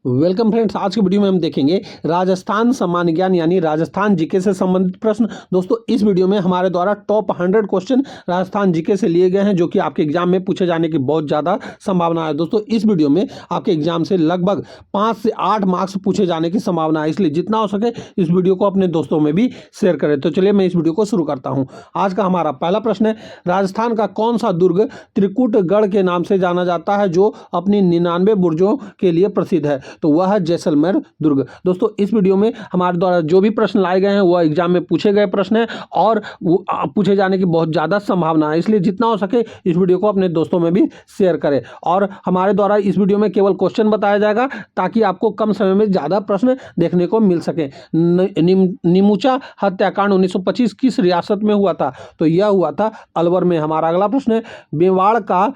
Welcome friends, आज की video में हम देखेंगे राजस्थान सामान्य ज्ञान यानी राजस्थान जीके से संबंधित प्रश्न। दोस्तों, इस वीडियो में हमारे द्वारा टॉप 100 क्वेश्चन राजस्थान जीके से लिए गए हैं जो कि आपके एग्जाम में पूछे जाने की बहुत ज़्यादा संभावना है। दोस्तों, इस वीडियो में आपके एग्जाम से लगभग 5 से 8 मार्क्स पूछे जाने की संभावना है, इसलिए जितना हो सके इस वीडियो को अपने दोस्तों में भी शेयर करें। तो चलिए मैं इस वीडियो को शुरू करता हूँ। आज का हमारा पहला प्रश्न है, राजस्थान का कौन सा दुर्ग त्रिकुटगढ़ के नाम से जाना जाता है जो अपनी 99 बुर्जों के लिए प्रसिद्ध है? तो वह है जैसलमेर दुर्ग। दोस्तों, इस वीडियो में हमारे द्वारा जो भी प्रश्न लाए गए हैं वह एग्जाम में पूछे गए प्रश्न हैं और पूछे जाने की बहुत ज़्यादा संभावना है, इसलिए जितना हो सके इस वीडियो को अपने दोस्तों में भी शेयर करें। और हमारे द्वारा इस वीडियो में केवल क्वेश्चन बताया जाएगा ताकि आपको कम समय में ज़्यादा प्रश्न देखने को मिल सके। निमुचा हत्याकांड 1925 किस रियासत में हुआ था? तो यह हुआ था अलवर में। हमारा अगला प्रश्न है, मेवाड़ का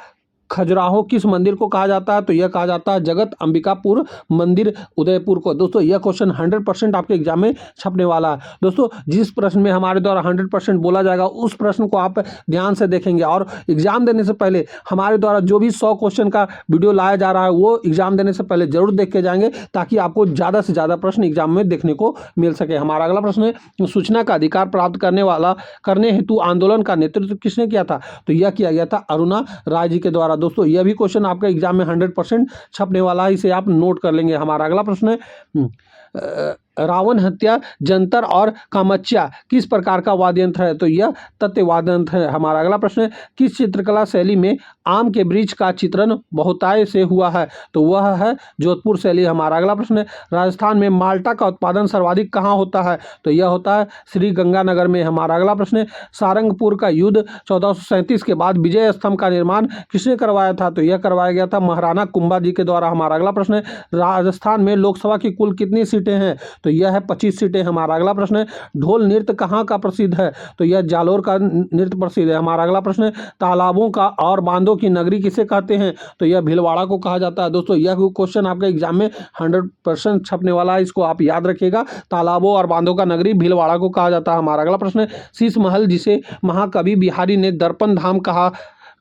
खजुराहो किस मंदिर को कहा जाता है? तो यह कहा जाता है जगत अंबिकापुर मंदिर, उदयपुर को। दोस्तों, यह क्वेश्चन 100% आपके एग्जाम में छपने वाला है। दोस्तों, जिस प्रश्न में हमारे द्वारा 100% बोला जाएगा उस प्रश्न को आप ध्यान से देखेंगे और एग्जाम देने से पहले हमारे द्वारा जो भी 100 क्वेश्चन का वीडियो लाया जा रहा है वो एग्जाम देने से पहले जरूर देख के जाएंगे ताकि आपको ज़्यादा से ज़्यादा प्रश्न एग्जाम में देखने को मिल सके। हमारा अगला प्रश्न है, सूचना का अधिकार प्राप्त करने हेतु आंदोलन का नेतृत्व किसने किया था? तो यह किया गया था अरुणा राय जी के द्वारा। दोस्तों, यह भी क्वेश्चन आपका एग्जाम में 100% छपने वाला है, इसे आप नोट कर लेंगे। हमारा अगला प्रश्न है, रावण हत्या जंतर और कामच्या किस प्रकार का वाद्य यंत्र है? तो यह तत्व वाद्य यंत्र है। हमारा अगला प्रश्न है, किस चित्रकला शैली में आम के वृक्ष का चित्रण बहुतायत से हुआ है? तो वह है जोधपुर शैली। हमारा अगला प्रश्न है, राजस्थान में माल्टा का उत्पादन सर्वाधिक कहाँ होता है? तो यह होता है श्री गंगानगर में। हमारा अगला प्रश्न है, सारंगपुर का युद्ध 1437 के बाद विजय स्तंभ का निर्माण किसने करवाया था? तो यह करवाया गया था महाराणा कुंभा जी के द्वारा। हमारा अगला प्रश्न है, राजस्थान में लोकसभा की कुल कितनी सीटें हैं? तो यह है 25 सीटें। हमारा अगला प्रश्न है, ढोल नृत्य कहाँ का प्रसिद्ध है? तो यह जालोर का नृत्य प्रसिद्ध है। हमारा अगला प्रश्न है, तालाबों का और बांधों की नगरी किसे कहते हैं? तो यह भीलवाड़ा को कहा जाता है। दोस्तों, यह क्वेश्चन आपके एग्जाम में 100% छपने वाला है, इसको आप याद रखिएगा। तालाबों और बांधों का नगरी भीलवाड़ा को कहा जाता है। हमारा अगला प्रश्न है, शीश महल जिसे महाकवि बिहारी ने दर्पण धाम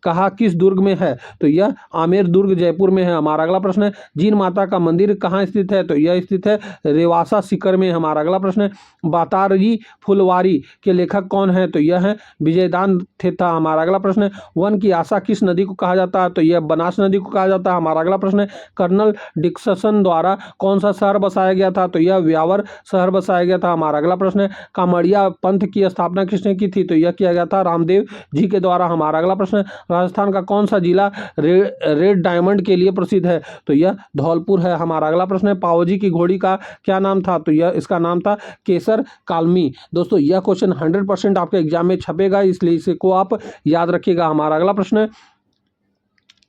कहा किस दुर्ग में है? तो यह आमेर दुर्ग जयपुर में है। हमारा अगला प्रश्न है, जीन माता का मंदिर कहाँ स्थित है? तो यह स्थित है रेवासा सीकर में। हमारा अगला प्रश्न है, बातारी फुलवारी के लेखक कौन है? तो यह है विजयदान थेता। हमारा अगला प्रश्न है, वन की आशा किस नदी को कहा जाता है? तो यह बनास नदी को कहा जाता है। हमारा अगला प्रश्न है, कर्नल डिक्सन द्वारा कौन सा शहर बसाया गया था? तो यह व्यावर शहर बसाया गया था। हमारा अगला प्रश्न है, कामड़िया पंथ की स्थापना किसने की थी? तो यह किया गया था रामदेव जी के द्वारा। हमारा अगला प्रश्न है, राजस्थान का कौन सा जिला रेड डायमंड के लिए प्रसिद्ध है? तो यह धौलपुर है। हमारा अगला प्रश्न है, पावोजी की घोड़ी का क्या नाम था? तो यह इसका नाम था केसर कालमी। दोस्तों, यह क्वेश्चन 100% आपके एग्जाम में छपेगा, इसलिए इसे को आप याद रखिएगा। हमारा अगला प्रश्न है,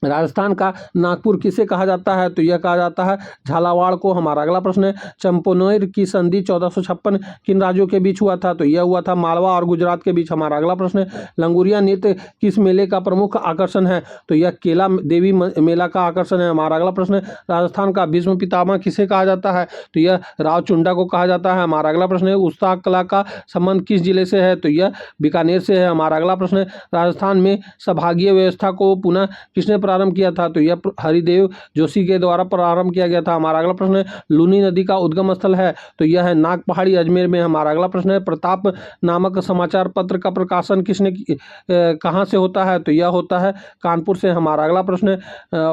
राजस्थान का नागपुर किसे कहा जाता है? तो यह कहा जाता है झालावाड़ को। हमारा अगला प्रश्न है, चंपानेर की संधि 1456 किन राज्यों के बीच हुआ था? तो यह हुआ था मालवा और गुजरात के बीच। हमारा अगला प्रश्न है, लंगूरिया नृत्य किस मेले का प्रमुख आकर्षण है? तो यह केला देवी मेला का आकर्षण है। हमारा अगला प्रश्न है, राजस्थान का भीष्म पितामह किसे कहा जाता है? तो यह राव चुंडा को कहा जाता है। हमारा अगला प्रश्न है, उस्ताह कला का संबंध किस जिले से है? तो यह बीकानेर से है। हमारा अगला प्रश्न है, राजस्थान में संभागीय व्यवस्था को पुनः किसने प्रारंभ किया था? तो यह हरिदेव जोशी के द्वारा प्रारंभ किया गया था। हमारा अगला प्रश्न है, लूनी नदी का उद्गम स्थल है? तो यह है नाग पहाड़ी अजमेर में। हमारा अगला प्रश्न है, प्रताप नामक समाचार पत्र का प्रकाशन किसने कहाँ से होता है? तो यह होता है कानपुर से। हमारा अगला प्रश्न है,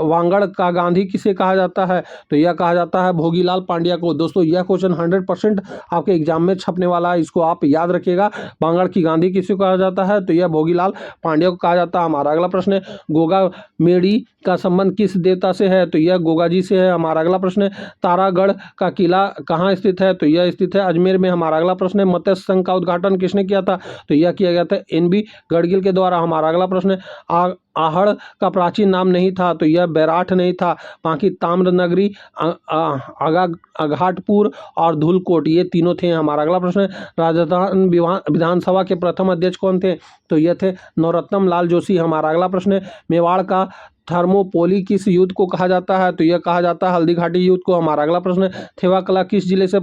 वांगड़ का गांधी किसे कहा जाता है? तो यह कहा जाता है भोगीलाल पांड्या को। दोस्तों, यह क्वेश्चन 100% आपके एग्जाम में छपने वाला है, इसको आप याद रखिएगा। वांगड़ की गांधी किसे कहा जाता है? तो यह भोगीलाल पांड्या को कहा जाता है। हमारा अगला प्रश्न है, गोगा मेड़ी का संबंध किस देवता से है? तो यह गोगा जी से है। हमारा अगला प्रश्न है, तारागढ़ का किला कहाँ स्थित है? तो यह स्थित है अजमेर में। हमारा अगला प्रश्न है, मत्स्य संघ का उद्घाटन किसने किया था? तो यह किया गया था NB गढ़गिल के द्वारा। हमारा अगला प्रश्न है, आहड़ का प्राचीन नाम नहीं था? तो यह बैराठ नहीं था, बाकी ताम्र नगरी, अघाटपुर और धूलकोट ये तीनों थे। हमारा अगला प्रश्न है, राजस्थान विधानसभा के प्रथम अध्यक्ष कौन थे? तो यह थे नरोत्तम लाल जोशी। हमारा अगला प्रश्न है, मेवाड़ का थर्मोपोली किस युद्ध को कहा जाता है? तो यह कहा जाता है हल्दी घाटी युद्ध को। हमारा अगला प्रश्न है थेवा कला किस जिले से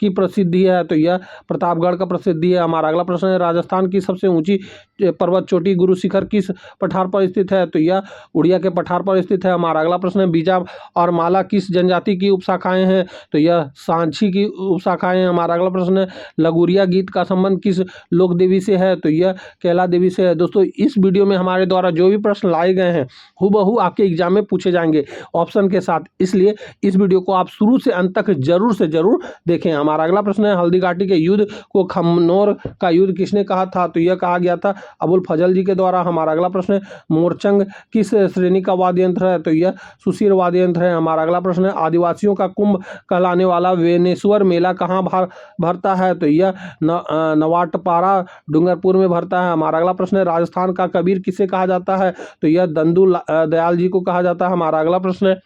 की प्रसिद्धि है? तो यह प्रतापगढ़ का प्रसिद्धि है। हमारा अगला प्रश्न है राजस्थान की सबसे ऊंची पर्वत चोटी गुरु शिखर किस पठार पर स्थित है? तो यह उड़िया के पठार पर स्थित है। हमारा अगला प्रश्न है बीजा और माला किस जनजाति की उपशाखाएं हैं? तो यह सांची की उपशाखाएं हैं। हमारा अगला प्रश्न है लगुरिया गीत का संबंध किस लोक देवी से है? तो यह कैला देवी से है। दोस्तों इस वीडियो में हमारे द्वारा जो भी प्रश्न लाए गए हैं हूबहू आपके एग्जाम में पूछे जाएंगे ऑप्शन के साथ, इसलिए इस वीडियो को आप शुरू से अंत तक जरूर से जरूर देखें। हमारा अगला प्रश्न है हल्दी घाटी के युद्ध को खमनोर का युद्ध किसने कहा था? तो यह कहा गया था अबुल फजल जी के द्वारा। हमारा अगला प्रश्न है मोरचंग किस श्रेणी का वाद्य यंत्र है? तो यह सुशीर वाद्य यंत्र है। हमारा अगला प्रश्न है आदिवासियों का कुंभ कहलाने वाला वेनेश्वर मेला कहाँ भरता है? तो यह नवाटपारा डूंगरपुर में भरता है। हमारा अगला प्रश्न है राजस्थान का कबीर किसे कहा जाता है? तो यह दंदू दयाल जी को कहा जाता है। हमारा अगला प्रश्न है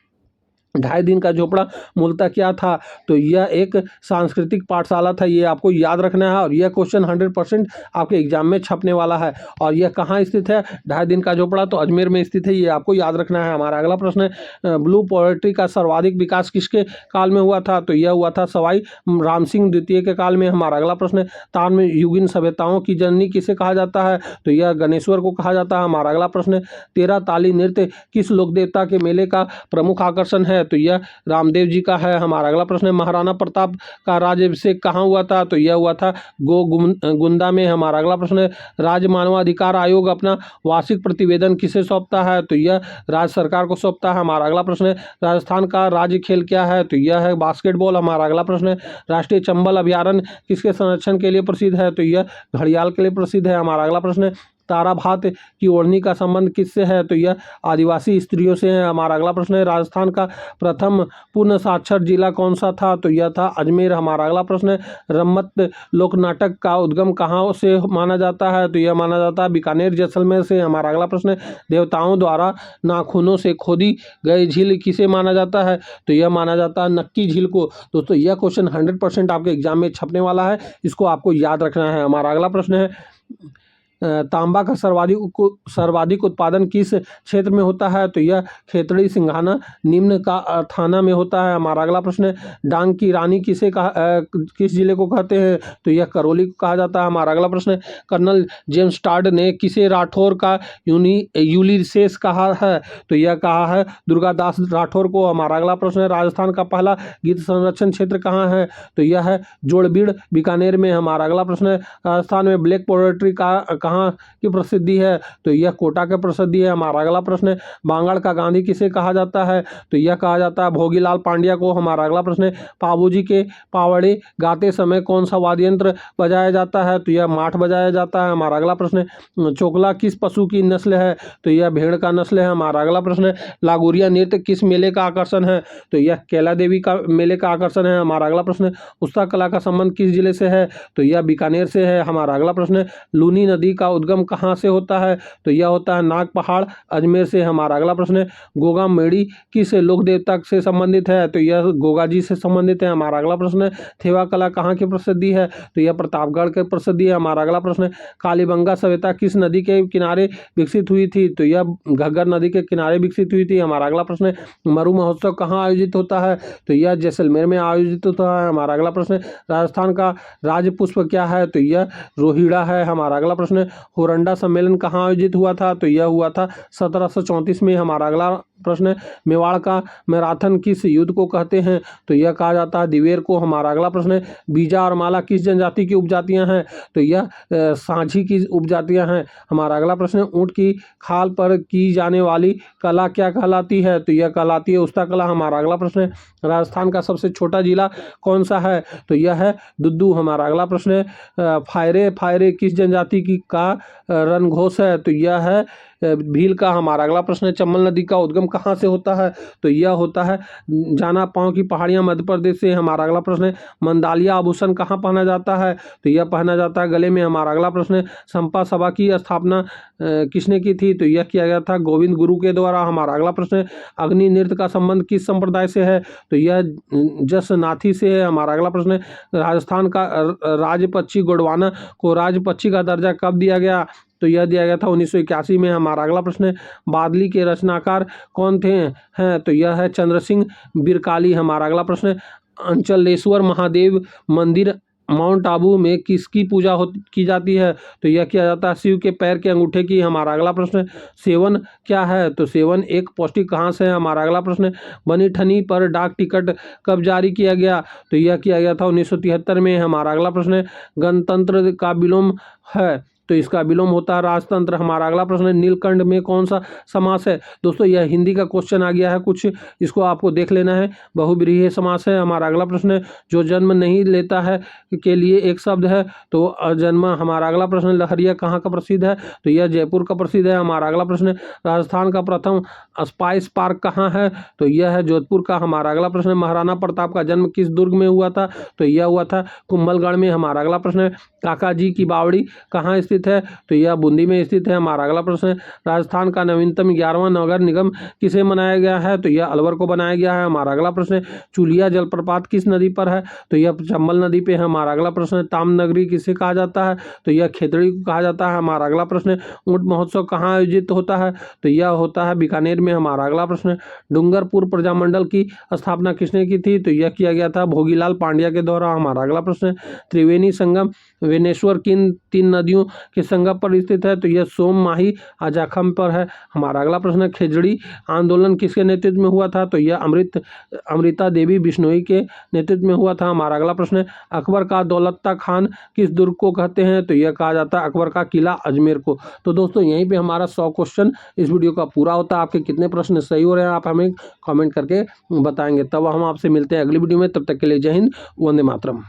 2.5 दिन का झोपड़ा मूलतः क्या था? तो यह एक सांस्कृतिक पाठशाला था। ये आपको याद रखना है और यह क्वेश्चन 100% आपके एग्जाम में छपने वाला है। और यह कहाँ स्थित है 2.5 दिन का झोपड़ा? तो अजमेर में स्थित है, ये आपको याद रखना है। हमारा अगला प्रश्न है ब्लू पोएट्री का सर्वाधिक विकास किसके काल में हुआ था? तो यह हुआ था सवाई राम सिंह द्वितीय के काल में। हमारा अगला प्रश्न है ताम्र युगीन सभ्यताओं की जननी किसे कहा जाता है? तो यह गणेश्वर को कहा जाता है। हमारा अगला प्रश्न है 13 ताली नृत्य किस लोक देवता के मेले का प्रमुख आकर्षण है? तो यह रामदेव जी का है। हमारा अगला प्रश्न है महाराणा प्रताप का राज्याभिषेक कहाँ हुआ था? तो यह हुआ था गोगुंदा में। हमारा अगला प्रश्न है राज्य मानवाधिकार आयोग अपना वार्षिक प्रतिवेदन किसे सौंपता है? तो यह राज्य सरकार को सौंपता है। हमारा अगला प्रश्न है राजस्थान का राज्य खेल क्या है? तो यह है बास्केटबॉल। हमारा अगला प्रश्न है राष्ट्रीय चंबल अभ्यारण्य किसके संरक्षण के लिए प्रसिद्ध है? तो यह घड़ियाल के लिए प्रसिद्ध है। हमारा अगला प्रश्न है ताराभात की ओढ़नी का संबंध किससे है? तो यह आदिवासी स्त्रियों से है। हमारा अगला प्रश्न है राजस्थान का प्रथम पूर्ण साक्षर जिला कौन सा था? तो यह था अजमेर। हमारा अगला प्रश्न है रम्मत लोक नाटक का उद्गम कहाँ से माना जाता है? तो यह माना जाता है बीकानेर जैसलमेर से। हमारा अगला प्रश्न है देवताओं द्वारा नाखूनों से खोदी गई झील किसे माना जाता है? तो यह माना जाता है नक्की झील को। दोस्तों यह क्वेश्चन 100% आपके एग्जाम में छपने वाला है, इसको आपको याद रखना है। हमारा अगला प्रश्न है तांबा का सर्वाधिक उत्पादन किस क्षेत्र में होता है? तो यह खेतड़ी सिंघाना निम्न का थाना में होता है। हमारा अगला प्रश्न है डांग की रानी किसे किस जिले को कहते हैं? तो यह करौली को कहा जाता है। हमारा अगला प्रश्न है कर्नल जेम्स टाड ने किसे राठौर का यूलिसेस कहा है? तो यह कहा है दुर्गादास राठौर को। हमारा अगला प्रश्न है राजस्थान का पहला गीत संरक्षण क्षेत्र कहाँ है? तो यह है जोड़बीड़ बीकानेर में। हमारा अगला प्रश्न है राजस्थान में ब्लैक पोएट्री का कहाँ की प्रसिद्धि है? तो यह कोटा के प्रसिद्धि है। हमारा अगला प्रश्न है बांगड़ का गांधी किसे कहा जाता है? तो यह कहा जाता है भोगीलाल पांड्या को। हमारा अगला प्रश्न है पाबूजी के पावड़े गाते समय कौन सा वाद्य यंत्र बजाया जाता है? तो यह माठ बजाया जाता है। हमारा अगला प्रश्न है चोकला किस पशु की नस्ल है? तो यह भेड़ का नस्ल है। हमारा अगला प्रश्न है लागोरिया नृत्य किस मेले का आकर्षण है? तो यह कैला देवी का मेले का आकर्षण है। हमारा अगला प्रश्न है उस्ता कला का संबंध किस जिले से है? तो यह बीकानेर से है। हमारा अगला प्रश्न है लूनी नदी का उद्गम कहाँ से होता है? तो यह होता है नाग पहाड़ अजमेर से। हमारा अगला प्रश्न है गोगा मेड़ी किस लोक देवता से संबंधित है? तो यह गोगा जी से संबंधित है। हमारा अगला प्रश्न है थेवा कला कहाँ की प्रसिद्धि है? तो यह प्रतापगढ़ के प्रसिद्धि है। हमारा अगला प्रश्न है कालीबंगा सभ्यता किस नदी के किनारे विकसित हुई थी? तो यह घग्गर नदी के किनारे विकसित हुई थी। हमारा अगला प्रश्न है मरु महोत्सव कहाँ आयोजित होता है? तो यह जैसलमेर में आयोजित होता है। हमारा अगला प्रश्न है राजस्थान का राज्य पुष्प क्या है? तो यह रोहिड़ा है। हमारा अगला प्रश्न है होरंडा सम्मेलन कहाँ आयोजित हुआ था? तो यह हुआ था 1734 में। हमारा अगला प्रश्न है मेवाड़ का मैराथन किस युद्ध को कहते हैं? तो यह कहा जाता है दिवेर को। हमारा अगला प्रश्न है बीजा और माला किस जनजाति की उपजातियां हैं? तो यह सांझी की उपजातियां हैं। हमारा अगला प्रश्न है ऊंट की खाल पर की जाने वाली कला क्या कहलाती है? तो यह कहलाती है उस्ता कला। हमारा अगला प्रश्न है राजस्थान का सबसे छोटा जिला कौन सा है? तो यह है दुद्दू। हमारा अगला प्रश्न है फायरे किस जनजाति की का रणघोष है? तो यह है भील का। हमारा अगला प्रश्न है चंबल नदी का उद्गम कहाँ से होता है? तो यह होता है जाना पांव की पहाड़ियां मध्य प्रदेश से। हमारा अगला प्रश्न है मंदालिया आभूषण कहाँ पहना जाता है? तो यह पहना जाता है गले में। हमारा अगला प्रश्न है संपा सभा की स्थापना किसने की थी? तो यह किया गया था गोविंद गुरु के द्वारा। हमारा अगला प्रश्न है अग्नि नृत्य का संबंध किस संप्रदाय से है? तो यह जसनाथी से है। हमारा अगला प्रश्न है राजस्थान का राजपक्षी गोंडवाना को राजपक्षी का दर्जा कब दिया गया? तो यह दिया गया था 1981 में। हमारा अगला प्रश्न है, बादली के रचनाकार कौन थे हैं? तो यह है चंद्र सिंह बिरकाली। हमारा अगला प्रश्न है, अंचलेश्वर महादेव मंदिर माउंट आबू में किसकी पूजा की जाती है? तो यह किया जाता है शिव के पैर के अंगूठे की। हमारा अगला प्रश्न है, सेवन क्या है? तो सेवन एक पौष्टिक घास है। हमारा अगला प्रश्न है, बनी ठनी पर डाक टिकट कब जारी किया गया? तो यह किया गया था 1973 में। हमारा अगला प्रश्न है, गणतंत्र का विलोम है? तो इसका विलोम होता है राजतंत्र। हमारा अगला प्रश्न है, नीलकंठ में कौन सा समास है? दोस्तों यह हिंदी का क्वेश्चन आ गया है कुछ, इसको आपको देख लेना है। बहुव्रीहि समास है। हमारा अगला प्रश्न है, जो जन्म नहीं लेता है के लिए एक शब्द है? तो अजन्मा। हमारा अगला प्रश्न, लहरिया कहाँ का प्रसिद्ध है? तो यह जयपुर का प्रसिद्ध है। हमारा अगला प्रश्न है, राजस्थान का प्रथम स्पाइस पार्क कहाँ है? तो यह है जोधपुर का। हमारा अगला प्रश्न है, महाराणा प्रताप का जन्म किस दुर्ग में हुआ था? तो यह हुआ था कुंभलगढ़ में। हमारा अगला प्रश्न है, काका जी की बावड़ी कहाँ स्थित है? तो यह बूंदी में स्थित है। हमारा अगला प्रश्न है, राजस्थान का नवीनतम 11वां नगर निगम किसे बनाया गया है? तो यह अलवर को बनाया गया है। हमारा अगला प्रश्न है, चुलिया जलप्रपात किस नदी पर है? तो यह चंबल नदी पे है। हमारा अगला प्रश्न है, ताम्रनगरी किसे कहा जाता है? तो यह खेतड़ी को कहा जाता है। हमारा अगला प्रश्न है, ऊंट महोत्सव कहाँ आयोजित होता है? तो यह होता है बीकानेर में। हमारा अगला प्रश्न है, डूंगरपुर प्रजामंडल की स्थापना किसने की थी? तो यह किया गया था भोगीलाल पांड्या के द्वारा। हमारा अगला प्रश्न है, त्रिवेणी संगम वेनेश्वर किन 3 नदियों के संगम पर स्थित है? तो यह सोम, माही, अजाखम पर है। हमारा अगला प्रश्न है, खेजड़ी आंदोलन किसके नेतृत्व में हुआ था? तो यह अमृता देवी बिश्नोई के नेतृत्व में हुआ था। हमारा अगला प्रश्न है, अकबर का दौलत्ता खान किस दुर्ग को कहते हैं? तो यह कहा जाता है अकबर का किला अजमेर को। तो दोस्तों यहीं पे हमारा 100 क्वेश्चन इस वीडियो का पूरा होता है। आपके कितने प्रश्न सही हो रहे हैं आप हमें कमेंट करके बताएंगे। तब हम आपसे मिलते हैं अगली वीडियो में। तब तक के लिए जय हिंद, वंदे मातरम।